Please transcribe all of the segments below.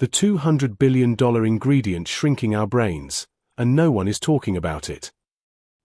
The $200 billion ingredient shrinking our brains, and no one is talking about it.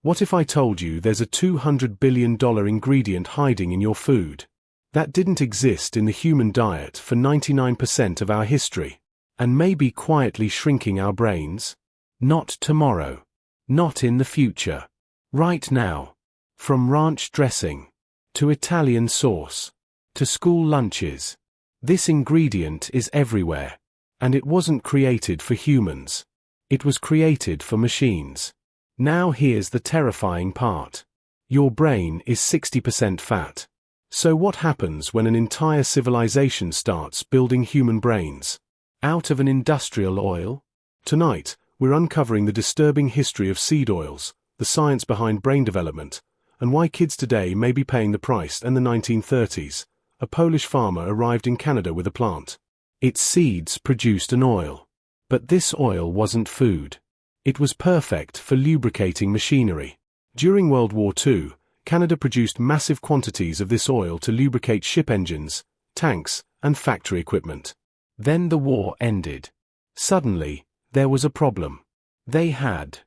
What if I told you there's a $200 billion ingredient hiding in your food? That didn't exist in the human diet for 99% of our history, and maybe quietly shrinking our brains? Not tomorrow. Not in the future. Right now. From ranch dressing, to Italian sauce, to school lunches. This ingredient is everywhere. And it wasn't created for humans. It was created for machines. Now here's the terrifying part. Your brain is 60% fat. So what happens when an entire civilization starts building human brains? Out of an industrial oil? Tonight, we're uncovering the disturbing history of seed oils, the science behind brain development, and why kids today may be paying the price. In the 1930s, a Polish farmer arrived in Canada with a plant. Its seeds produced an oil. But this oil wasn't food. It was perfect for lubricating machinery. During World War II, Canada produced massive quantities of this oil to lubricate ship engines, tanks, and factory equipment. Then the war ended. Suddenly, there was a problem. They had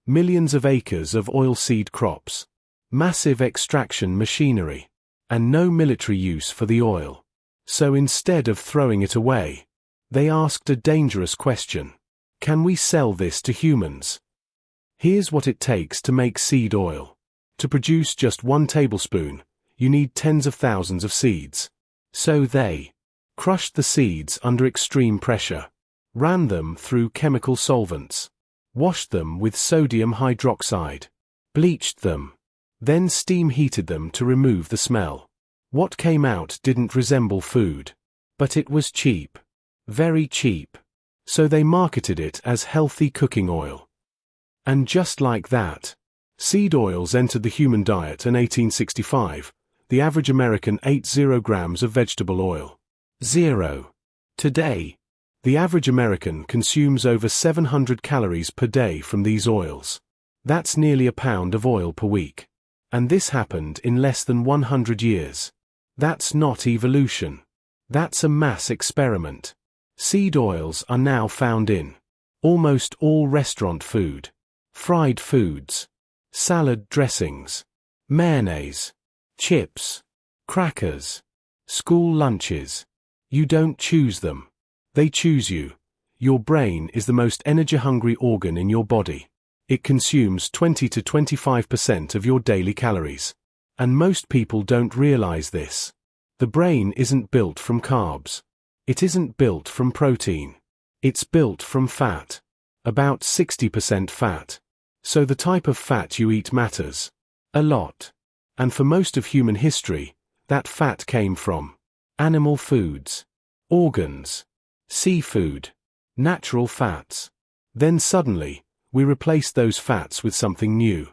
millions of acres of oilseed crops, massive extraction machinery, and no military use for the oil. So instead of throwing it away, they asked a dangerous question. Can we sell this to humans? Here's what it takes to make seed oil. To produce just 1 tablespoon, you need tens of thousands of seeds. So they crushed the seeds under extreme pressure, ran them through chemical solvents, washed them with sodium hydroxide, bleached them, then steam heated them to remove the smell. What came out didn't resemble food. But it was cheap. Very cheap. So they marketed it as healthy cooking oil. And just like that, seed oils entered the human diet in 1865. The average American ate 0 grams of vegetable oil. 0. Today, the average American consumes over 700 calories per day from these oils. That's nearly a pound of oil per week. And this happened in less than 100 years. That's not evolution. That's a mass experiment. Seed oils are now found in almost all restaurant food, fried foods, salad dressings, mayonnaise, chips, crackers, school lunches. You don't choose them. They choose you. Your brain is the most energy-hungry organ in your body. It consumes 20 to 25% of your daily calories. And most people don't realize this. The brain isn't built from carbs. It isn't built from protein. It's built from fat. About 60% fat. So the type of fat you eat matters. A lot. And for most of human history, that fat came from animal foods, organs, seafood, natural fats. Then suddenly, we replaced those fats with something new.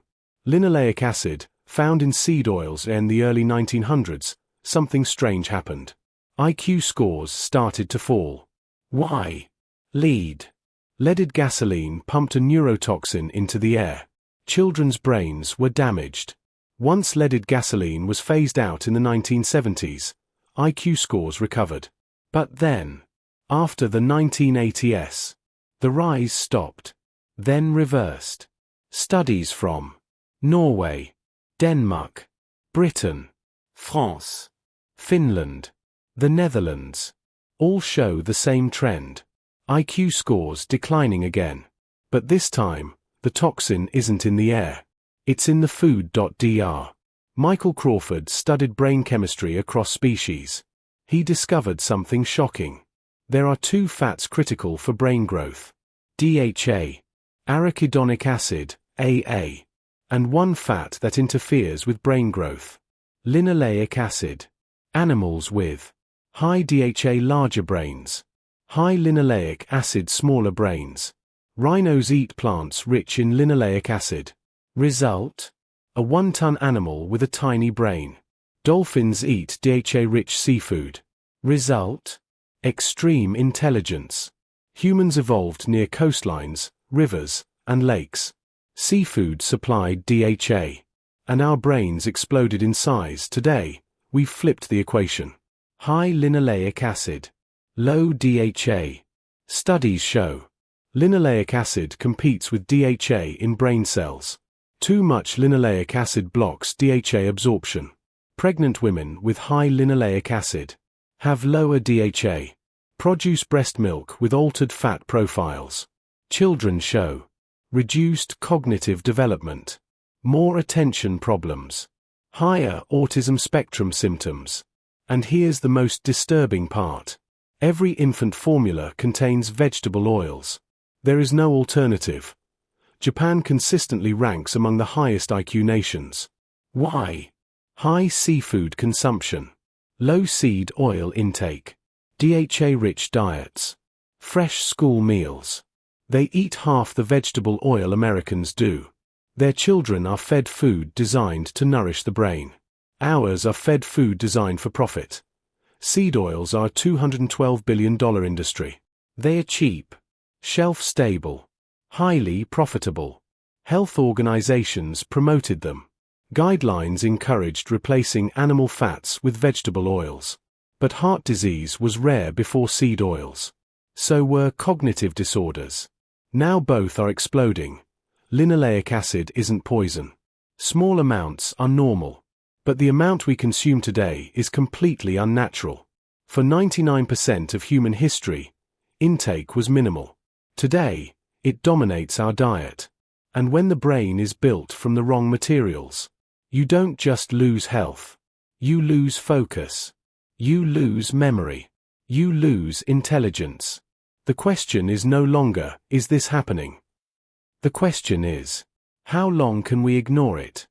Linoleic acid, found in seed oils in the early 1900s, something strange happened. IQ scores started to fall. Why? Leaded gasoline pumped a neurotoxin into the air. Children's brains were damaged. Once leaded gasoline was phased out in the 1970s, IQ scores recovered. But then, after the 1980s, the rise stopped, then reversed. Studies from Norway, Denmark, Britain, France, Finland, the Netherlands, all show the same trend. IQ scores declining again. But this time, the toxin isn't in the air. It's in the food. Dr. Michael Crawford studied brain chemistry across species. He discovered something shocking. There are 2 fats critical for brain growth. DHA, arachidonic acid, AA, and 1 fat that interferes with brain growth. Linoleic acid. Animals with high DHA larger brains, high linoleic acid smaller brains. Rhinos eat plants rich in linoleic acid. Result? A 1-ton animal with a tiny brain. Dolphins eat DHA-rich seafood. Result? Extreme intelligence. Humans evolved near coastlines, rivers, and lakes. Seafood supplied DHA. And our brains exploded in size. Today, we've flipped the equation. High linoleic acid. Low DHA. Studies show linoleic acid competes with DHA in brain cells. Too much linoleic acid blocks DHA absorption. Pregnant women with high linoleic acid have lower DHA. Produce breast milk with altered fat profiles. Children show reduced cognitive development, more attention problems, higher autism spectrum symptoms. And here's the most disturbing part. Every infant formula contains vegetable oils. There is no alternative. Japan consistently ranks among the highest IQ nations. Why? High seafood consumption, low seed oil intake, DHA-rich diets, fresh school meals. They eat half the vegetable oil Americans do. Their children are fed food designed to nourish the brain. Ours are fed food designed for profit. Seed oils are a $212 billion industry. They are cheap, shelf-stable, highly profitable. Health organizations promoted them. Guidelines encouraged replacing animal fats with vegetable oils. But heart disease was rare before seed oils. So were cognitive disorders. Now both are exploding. Linoleic acid isn't poison. Small amounts are normal. But the amount we consume today is completely unnatural. For 99% of human history, intake was minimal. Today, it dominates our diet. And when the brain is built from the wrong materials, you don't just lose health. You lose focus. You lose memory. You lose intelligence. The question is no longer, is this happening? The question is, how long can we ignore it?